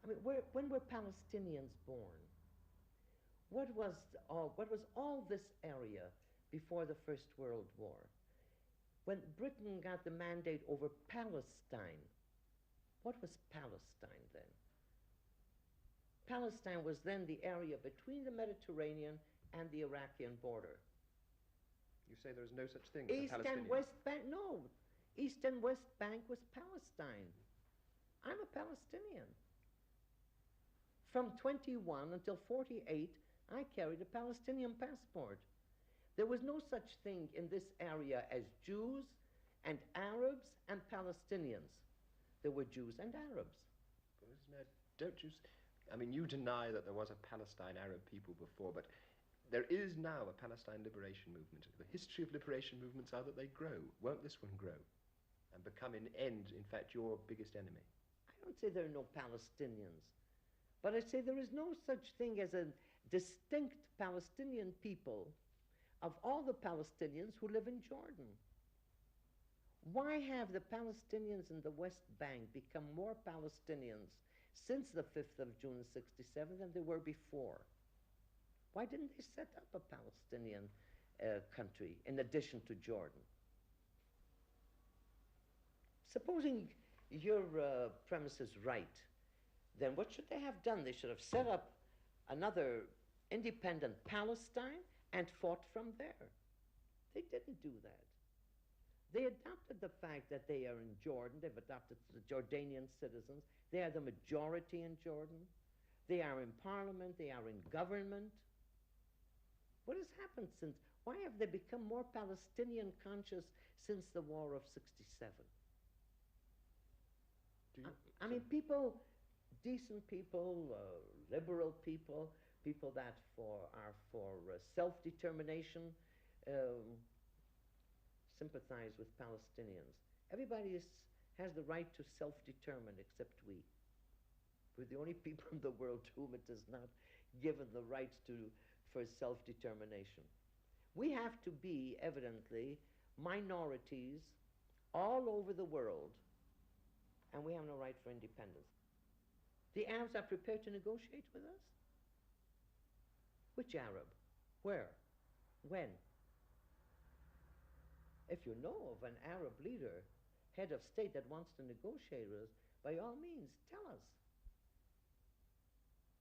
mean, when were Palestinians born? What was all this area before the First World War? When Britain got the mandate over Palestine, what was Palestine then? Palestine was then the area between the Mediterranean and the Iraqi border. You say there is no such thing as a East Palestinian? and West Bank, no. East and West Bank was Palestine. I'm a Palestinian. From 21 until 48, I carried a Palestinian passport. There was no such thing in this area as Jews and Arabs and Palestinians. There were Jews and Arabs. But Mrs. Meir, don't you... I mean, you deny that there was a Palestine Arab people before, but there is now a Palestine liberation movement. The history of liberation movements are that they grow. Won't this one grow and become in end, in fact, your biggest enemy? I don't say there are no Palestinians, but I say there is no such thing as a distinct Palestinian people of all the Palestinians who live in Jordan. Why have the Palestinians in the West Bank become more Palestinians since the 5th of June 67 than they were before? Why didn't they set up a Palestinian country in addition to Jordan? Supposing your premise is right, then what should they have done? They should have set up another independent Palestine and fought from there. They didn't do that. They adopted the fact that they are in Jordan. They've adopted the Jordanian citizens. They are the majority in Jordan. They are in parliament. They are in government. What has happened since? Why have they become more Palestinian conscious since the War of 67? I mean, people, decent people, liberal people, people that are for self-determination, sympathize with Palestinians. Everybody has the right to self-determine except we. We're the only people in the world to whom it is not given the right for self-determination. We have to be, evidently, minorities all over the world, and we have no right for independence. The Arabs are prepared to negotiate with us? Which Arab? Where? When? If you know of an Arab leader, head of state that wants to negotiate with us, by all means, tell us.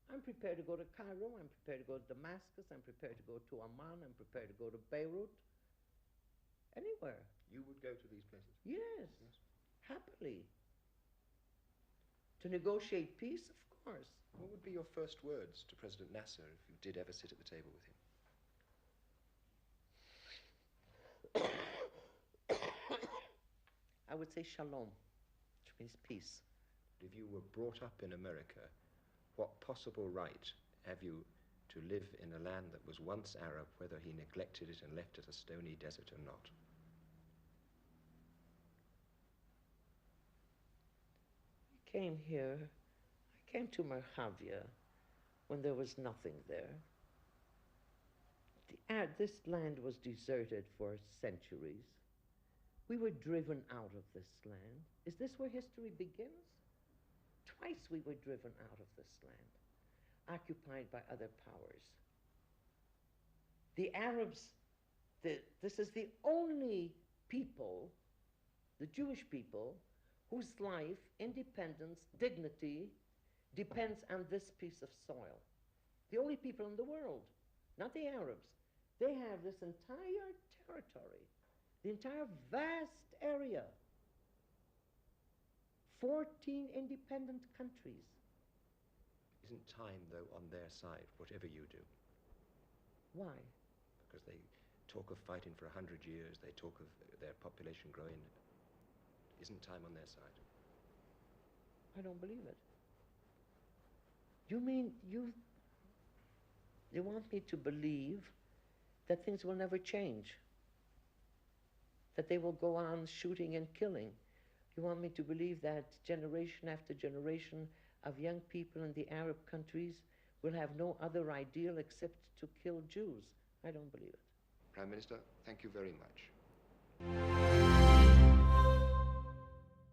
I'm prepared to go to Cairo, I'm prepared to go to Damascus, I'm prepared to go to Amman, I'm prepared to go to Beirut, anywhere. You would go to these places? Yes, happily. To negotiate peace, of course. What would be your first words to President Nasser if you did ever sit at the table with him? I would say shalom, which means peace. If you were brought up in America, what possible right have you to live in a land that was once Arab, whether he neglected it and left it a stony desert or not? I came here, I came to Merhavia when there was nothing there. This land was deserted for centuries. We were driven out of this land. Is this where history begins? Twice we were driven out of this land, occupied by other powers. The Arabs, this is the only people, the Jewish people, whose life, independence, dignity depends on this piece of soil. The only people in the world, not the Arabs. They have this entire territory, the entire vast area, 14 independent countries. Isn't time, though, on their side, whatever you do? Why? Because they talk of fighting for 100 years, they talk of their population growing. Isn't time on their side? I don't believe it. You mean you want me to believe that things will never change? That they will go on shooting and killing? You want me to believe that generation after generation of young people in the Arab countries will have no other ideal except to kill Jews? I don't believe it. Prime Minister, thank you very much.